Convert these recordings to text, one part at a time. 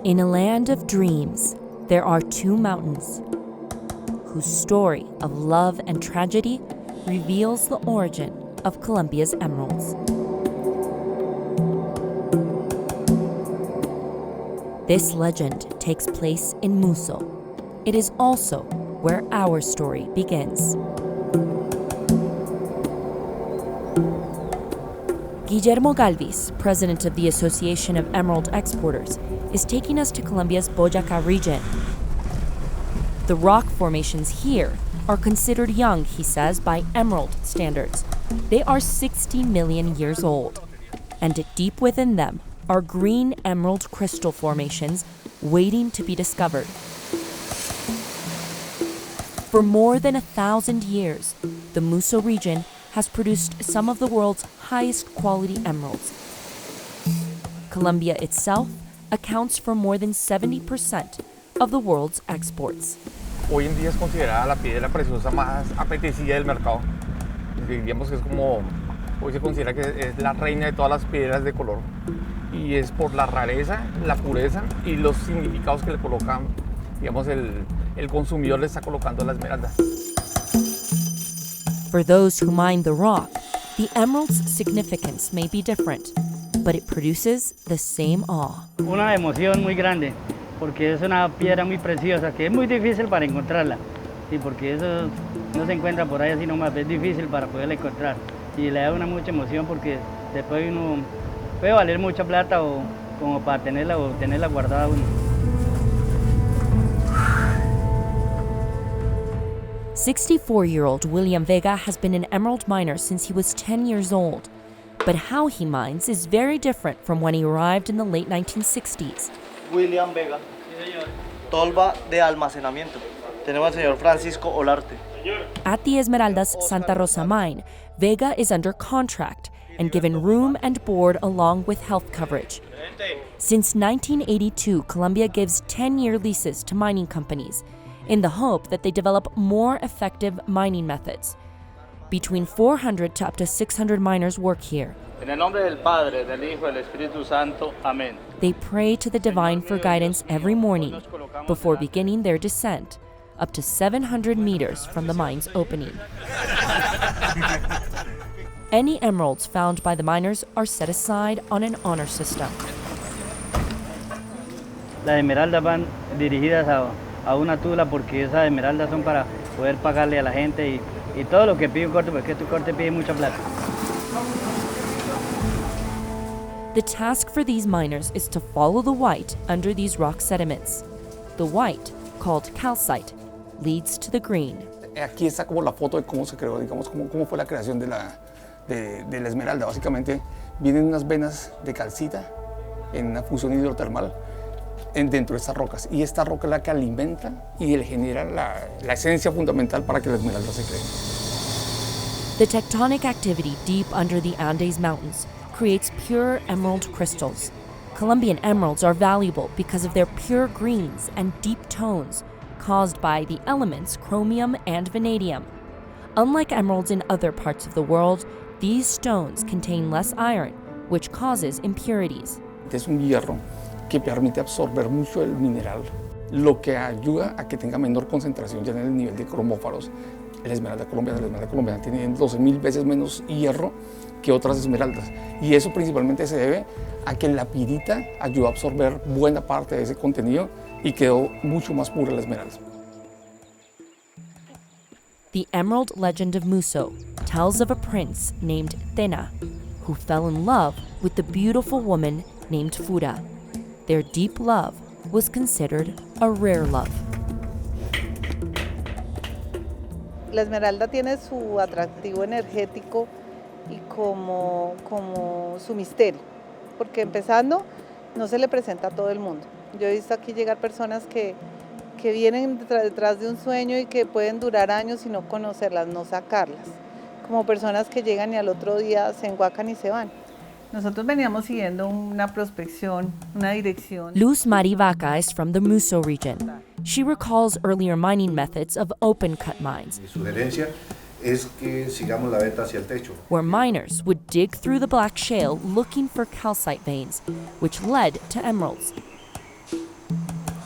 In a land of dreams, there are two mountains whose story of love and tragedy reveals the origin of Colombia's emeralds. This legend takes place in Muzo. It is also where our story begins. Guillermo Galvis, president of the Association of Emerald Exporters, is taking us to Colombia's Boyacá region. The rock formations here are considered young, he says, by emerald standards. They are 60 million years old. And deep within them are green emerald crystal formations waiting to be discovered. For more than 1,000 years, the Muzo region has produced some of the world's highest quality emeralds. Colombia itself accounts for more than 70% of the world's exports. Hoy en día es considerada la piedra preciosa más apetecida del mercado. Diríamos que es como, hoy se considera que es la reina de todas las piedras de color. Y es por la rareza, la pureza y los significados que le colocan, digamos, el consumidor le está colocando a la esmeralda. For those who mine the rock, the emerald's significance may be different, but it produces the same awe. Una emoción muy grande, porque es una piedra muy preciosa, que es muy difícil para encontrarla. Sí, porque eso no se encuentra por ahí así nomás, es difícil para poderla encontrar. Y le da una mucha emoción porque después uno puede valer mucha plata o como para tenerla guardada uno. 64-year-old William Begue has been an emerald miner since he was 10 years old. But how he mines is very different from when he arrived in the late 1960s. William Begue, tolva de almacenamiento. Tenemos al señor Francisco Olarte. At the Esmeralda's Santa Rosa mine, Begue is under contract and given room and board along with health coverage. Since 1982, Colombia gives 10-year leases to mining companies in the hope that they develop more effective mining methods. Between 400 to up to 600 miners work here. En el nombre del Padre, del Hijo y del Espíritu Santo. Amén. They pray to the divine for guidance every morning before beginning their descent, up to 700 meters from the mine's opening. Any emeralds found by the miners are set aside on an honor system. Las esmeraldas van dirigidas a una tula porque esas esmeraldas son para poder pagarle a la gente y todo lo que pide un corte, porque este corte pide mucha plata. The task for these miners is to follow the white under these rock sediments. The white, called calcite, leads to the green. Aquí está como la foto de cómo se creó, digamos, cómo fue la creación de la esmeralda. Básicamente vienen unas venas de calcita en una fusión hidrotermal dentro de estas rocas. Y esta roca es la que alimenta y le genera la esencia fundamental para que la esmeralda se cree. The tectonic activity deep under the Andes Mountains creates pure emerald crystals. Colombian emeralds are valuable because of their pure greens and deep tones caused by the elements chromium and vanadium. Unlike emeralds in other parts of the world, these stones contain less iron, which causes impurities. Es un hierro que permite absorber mucho el mineral, lo que ayuda a que tenga menor concentración ya en el nivel de cromófaros. La esmeralda colombiana tiene 12,000 veces menos hierro que otras esmeraldas. Y eso principalmente se debe a que la pirita ayudó a absorber buena parte de ese contenido y quedó mucho más pura la esmeralda. The emerald legend of Muzo tells of a prince named Tena who fell in love with the beautiful woman named Fura. Their deep love was considered a rare love. La esmeralda tiene su atractivo energético y como su misterio, porque empezando no se le presenta a todo el mundo. Yo he visto aquí llegar personas que vienen detrás de un sueño y que pueden durar años y no conocerlas, no sacarlas, como personas que llegan y al otro día se enguacan y se van. Nosotros veníamos siguiendo una prospección, una dirección. Luz Marivaca is from the Muzo region. She recalls earlier mining methods of open-cut mines, Mi sugerencia es que sigamos la veta hacia el techo. where miners would dig through the black shale looking for calcite veins, which led to emeralds.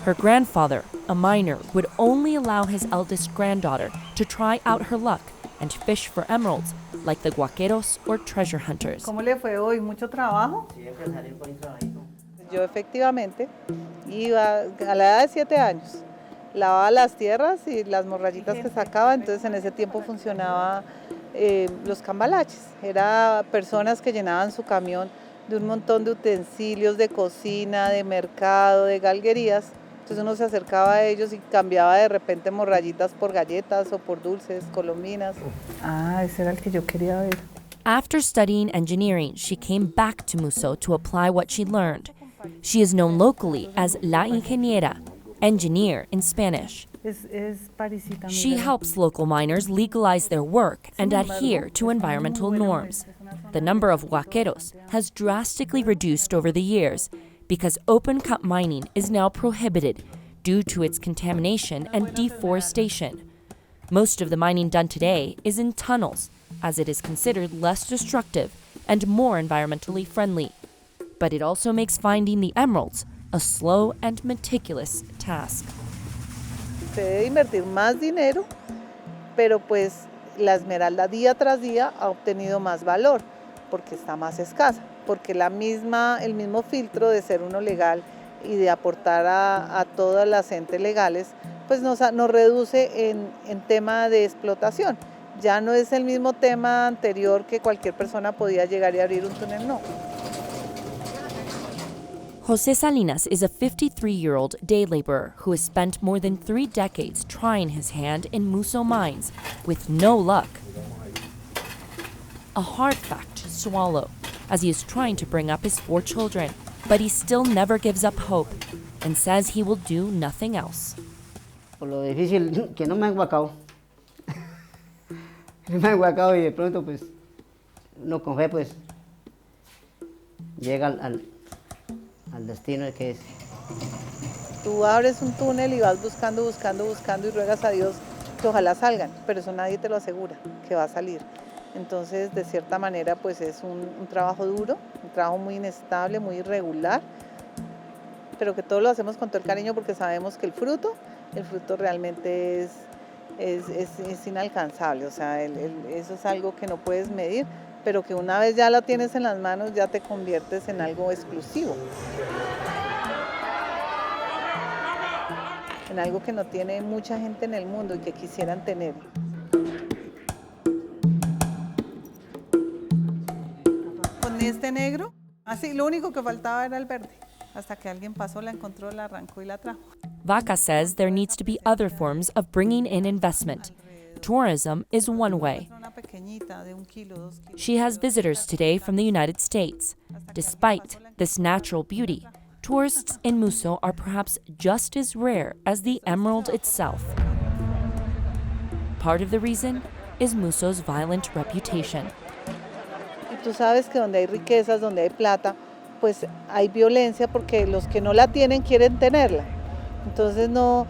Her grandfather, a miner, would only allow his eldest granddaughter to try out her luck and fish for emeralds, like the guaqueros or treasure hunters. ¿Cómo le fue hoy? ¿Mucho trabajo? Yo efectivamente iba a la edad de 7 años, lavaba las tierras y las morrayitas que sacaba, entonces en ese tiempo funcionaba los cambalaches. Era personas que llenaban su camión de un montón de utensilios de cocina, de mercado, de galguerías. Entonces uno se acercaba a ellos y cambiaba de repente morrayitas por galletas o por dulces, colombinas. Ah, ese era el que yo quería ver. After studying engineering, she came back to Muzo to apply what she learned. She is known locally as La Ingeniera, engineer in Spanish. She helps local miners legalize their work and adhere to environmental norms. The number of guaqueros has drastically reduced over the years because open-cut mining is now prohibited due to its contamination and deforestation. Most of the mining done today is in tunnels, as it is considered less destructive and more environmentally friendly. But it also makes finding the emeralds a slow and meticulous task. Se debe invertir más dinero, pero pues la esmeralda día tras día ha obtenido más valor porque está más escasa, porque el mismo filtro de ser uno legal y de aportar a todas las entes legales, pues nos reduce en tema de explotación. Ya no es el mismo tema anterior que cualquier persona podía llegar y abrir un túnel, no. José Salinas is a 53-year-old day laborer who has spent more than 3 decades trying his hand in Muzo mines with no luck. A hard fact to swallow, as he is trying to bring up his 4 children, but he still never gives up hope and says he will do nothing else. Por lo difícil que no me han guacado. No me han guacado y de pronto pues uno con fe pues llega al destino que es. Tú abres un túnel y vas buscando y ruegas a Dios que ojalá salgan, pero eso nadie te lo asegura, que va a salir. Entonces, de cierta manera, pues es un trabajo duro, un trabajo muy inestable, muy irregular, pero que todo lo hacemos con todo el cariño porque sabemos que el fruto realmente es inalcanzable, o sea, eso es algo que no puedes medir, pero que una vez ya la tienes en las manos ya te conviertes en algo exclusivo. En algo que no tiene mucha gente en el mundo y que quisieran tener. Con este negro, así, lo único que faltaba era el verde. Hasta que alguien pasó, la encontró, la arrancó y la trajo. Vaca says there needs to be other forms of bringing in investment. Tourism is one way. She has visitors today from the United States. Despite this natural beauty, tourists in Muzo are perhaps just as rare as the emerald itself. Part of the reason is Muzo's violent reputation. Y tú sabes que donde hay riquezas, donde hay plata, pues hay violencia porque los que no la tienen quieren tenerla. Entonces no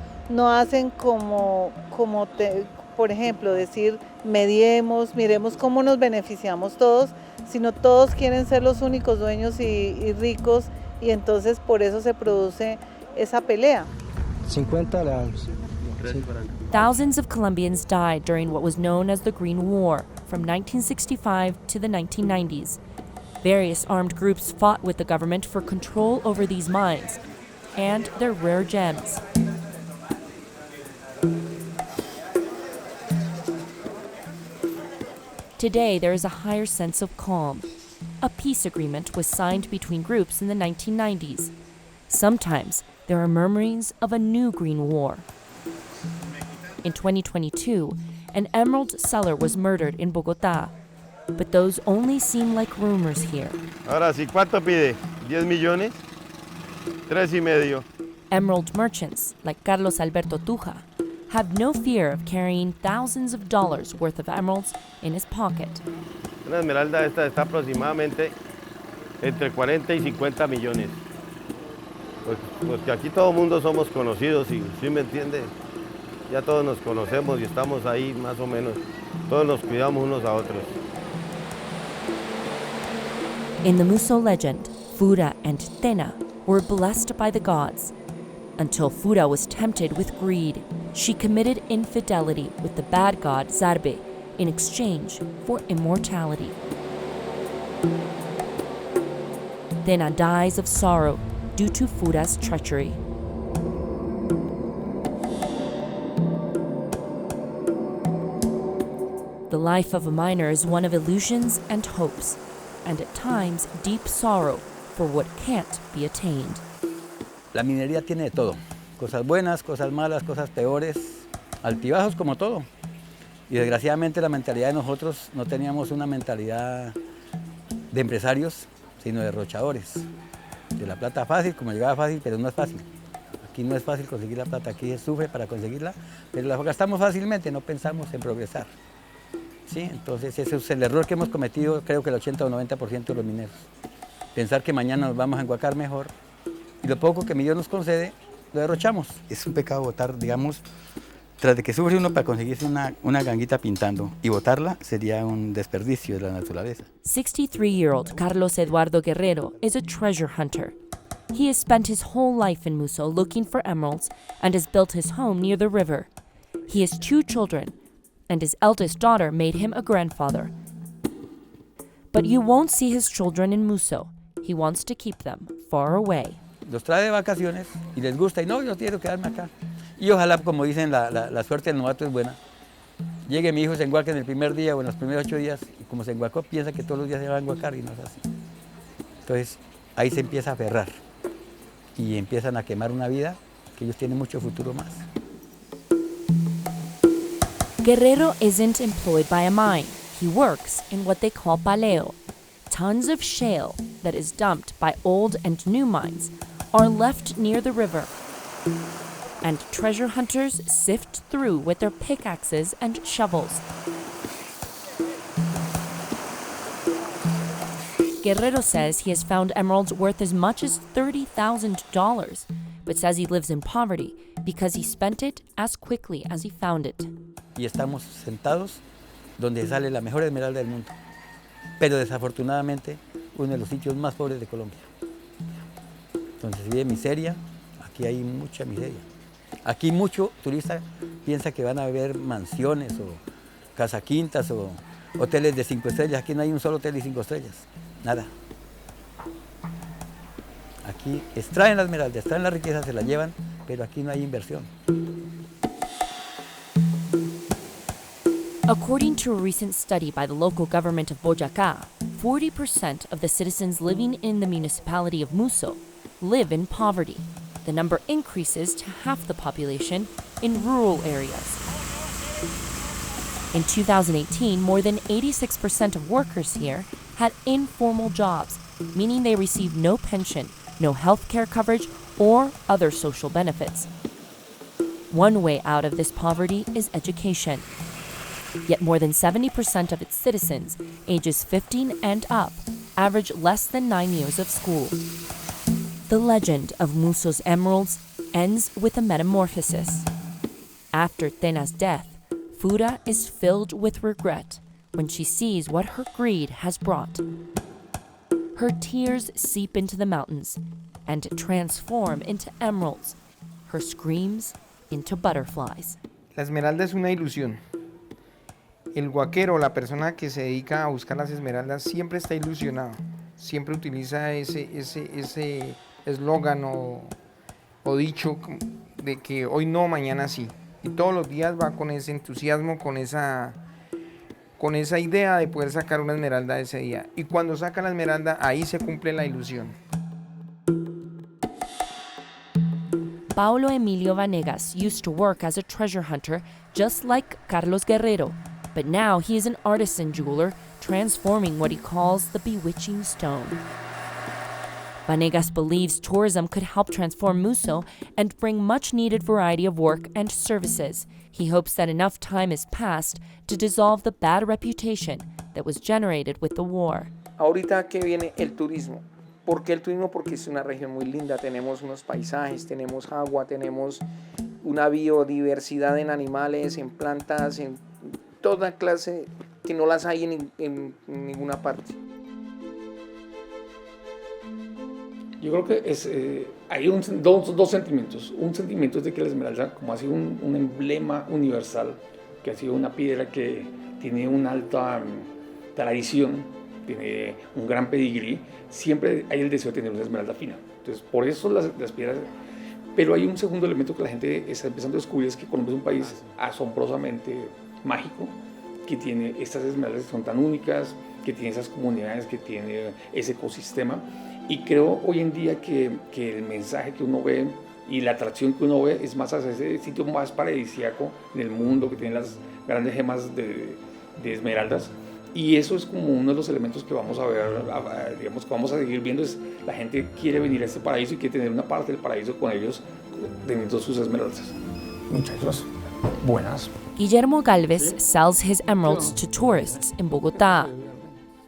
hacen por ejemplo, decir, miremos cómo nos beneficiamos todos, sino todos quieren ser los únicos dueños y ricos, y entonces por eso se produce esa pelea. 50 reales. Thousands of Colombians died during what was known as the Green War from 1965 to the 1990s. Various armed groups fought with the government for control over these mines and their rare gems. Today, there is a higher sense of calm. A peace agreement was signed between groups in the 1990s. Sometimes there are murmurings of a new green war. In 2022, an emerald seller was murdered in Bogotá, but those only seem like rumors here. Ahora sí, ¿cuánto pide? ¿10 millones? 3.5. Emerald merchants, like Carlos Alberto Tuja, have no fear of carrying thousands of dollars worth of emeralds in his pocket. Una esmeralda esta está aproximadamente entre 40 y 50 millones. Porque aquí todo el mundo somos conocidos y, ¿sí me entiende? Ya todos nos conocemos y estamos ahí más o menos. Todos nos cuidamos unos a otros. In the Muzo legend, Fura and Tena were blessed by the gods. until Fura was tempted with greed. She committed infidelity with the bad god Zarbe in exchange for immortality. Tena dies of sorrow due to Fura's treachery. The life of a miner is one of illusions and hopes, and at times deep sorrow for what can't be attained. La minería tiene de todo, cosas buenas, cosas malas, cosas peores, altibajos como todo. Y desgraciadamente la mentalidad de nosotros no teníamos una mentalidad de empresarios, sino de derrochadores. De la plata fácil, como llegaba fácil, pero no es fácil. Aquí no es fácil conseguir la plata, aquí se sufre para conseguirla, pero la gastamos fácilmente, no pensamos en progresar. ¿Sí? Entonces ese es el error que hemos cometido, creo que el 80 o 90% de los mineros. Pensar que mañana nos vamos a enguacar mejor y lo poco que mi Dios nos concede, lo derrochamos. Es un pecado botar, digamos, tras de que sufre uno para conseguirse una ganguita pintando y botarla sería un desperdicio de la naturaleza. 63-year-old Carlos Eduardo Guerrero is a treasure hunter. He has spent his whole life in Muzo looking for emeralds and has built his home near the river. He has 2 children, and his eldest daughter made him a grandfather. But you won't see his children in Muzo. He wants to keep them far away. Los trae de vacaciones y les gusta y no, yo quiero quedarme acá. Y ojalá, como dicen, la suerte del novato es buena. Llegue mi hijo, se enguaque en el primer día o en los primeros 8 días y como se enguacó, piensa que todos los días se va a enguacar y no es así. Entonces ahí se empieza a aferrar y empiezan a quemar una vida que ellos tienen mucho futuro más. Guerrero isn't employed by a mine. He works in what they call paleo. Tons of shale that is dumped by old and new mines are left near the river, and treasure hunters sift through with their pickaxes and shovels. Guerrero says he has found emeralds worth as much as $30,000, but says he lives in poverty because he spent it as quickly as he found it. Y estamos sentados donde sale la mejor esmeralda del mundo, pero desafortunadamente uno de los sitios más pobres de Colombia. Entonces vive miseria, aquí hay mucha miseria. Aquí mucho turista piensa que van a ver mansiones o casaquintas o hoteles de 5 estrellas. Aquí no hay un solo hotel de 5 estrellas, nada. Aquí extraen la esmeralda, extraen la riqueza, se la llevan, pero aquí no hay inversión. According to a recent study by the local government of Boyacá, 40% of the citizens living in the municipality of Muzo live in poverty. The number increases to half the population in rural areas. In 2018, more than 86% of workers here had informal jobs, meaning they received no pension, no health care coverage, or other social benefits. One way out of this poverty is education. Yet more than 70% of its citizens, ages 15 and up, average less than 9 years of school. The legend of Muzo's emeralds ends with a metamorphosis. After Tena's death, Fura is filled with regret when she sees what her greed has brought. Her tears seep into the mountains and transform into emeralds, her screams into butterflies. La esmeralda es una ilusión. El guaquero, la persona que se dedica a buscar las esmeraldas, siempre está ilusionado. Siempre utiliza ese eslogan o dicho de que hoy no, mañana sí. Y todos los días va con ese entusiasmo, con esa idea de poder sacar una esmeralda ese día. Y cuando saca la esmeralda, ahí se cumple la ilusión. Paulo Emilio Vanegas used to work as a treasure hunter just like Carlos Guerrero, but now he is an artisan jeweler transforming what he calls the bewitching stone. Vanegas believes tourism could help transform Muzo and bring much-needed variety of work and services. He hopes that enough time has passed to dissolve the bad reputation that was generated with the war. Ahorita que viene el turismo. ¿Por qué el turismo? Porque es una región muy linda, tenemos unos paisajes, tenemos agua, tenemos una biodiversidad en animales, en plantas, en toda clase que no las hay en ninguna parte. Yo creo que hay dos sentimientos. Un sentimiento es de que la esmeralda, como ha sido un emblema universal, que ha sido una piedra que tiene una alta tradición, tiene un gran pedigrí, siempre hay el deseo de tener una esmeralda fina. Entonces, por eso las piedras. Pero hay un segundo elemento que la gente está empezando a descubrir, es que Colombia es un país asombrosamente mágico, que tiene estas esmeraldas que son tan únicas, que tiene esas comunidades, que tiene ese ecosistema. Y creo hoy en día que el mensaje que uno ve y la atracción que uno ve es más hacia ese sitio más paradisíaco en el mundo, que tiene las grandes gemas de esmeraldas. Y eso es como uno de los elementos que vamos a ver, digamos, que vamos a seguir viendo, es la gente quiere venir a este paraíso y quiere tener una parte del paraíso con ellos, teniendo sus esmeraldas. Muchachos, buenas. Guillermo Galvez sells his emeralds to tourists in Bogotá,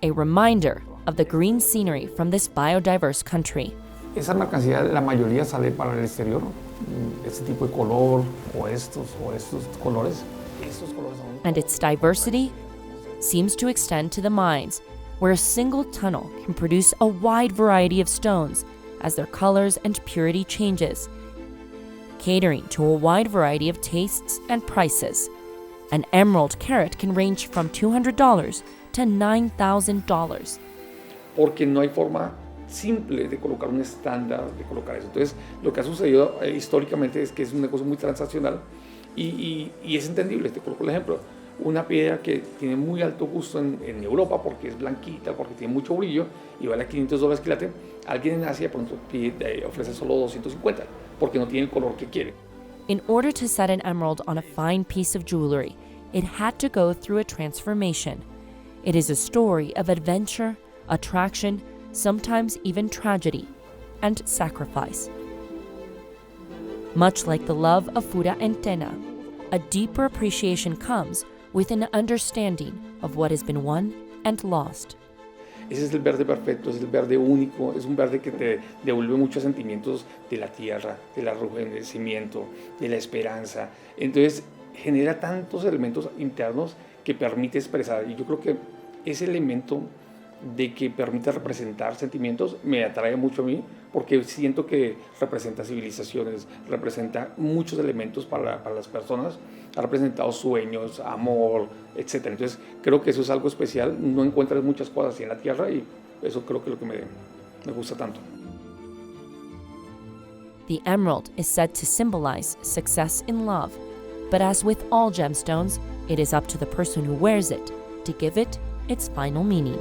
a reminder of the green scenery from this biodiverse country. Esa mercancía, la mayoría sale para el exterior, este tipo de color o estos colores. And its diversity seems to extend to the mines, where a single tunnel can produce a wide variety of stones as their colors and purity changes, catering to a wide variety of tastes and prices. An emerald carat can range from $200 to $9,000. Porque no hay forma simple de colocar un estándar, de colocar eso. Entonces, lo que ha sucedido históricamente es que es un negocio muy transaccional y es entendible. Te coloco el ejemplo. Una piedra que tiene muy alto gusto en Europa porque es blanquita, porque tiene mucho brillo y vale $500 quilate. Alguien en Asia pronto ofrece solo 250 porque no tiene el color que quiere. In order to set an emerald on a fine piece of jewelry, it had to go through a transformation. It is a story of adventure, attraction, sometimes even tragedy, and sacrifice. Much like the love of Fura Entena, a deeper appreciation comes with an understanding of what has been won and lost. Ese es el verde perfecto, es el verde único, es un verde que te devuelve muchos sentimientos de la tierra, del rejuvenecimiento, de la esperanza. Entonces genera tantos elementos internos que permite expresar. Y yo creo que ese elemento de que permite representar sentimientos me atrae mucho a mí, porque siento que representa civilizaciones, representa muchos elementos para las personas, ha representado sueños, amor, etc. Entonces creo que eso es algo especial, no encuentras muchas cosas así en la tierra y eso creo que es lo que me gusta tanto. The emerald is said to symbolize success in love, but as with all gemstones, it is up to the person who wears it to give it its final meaning.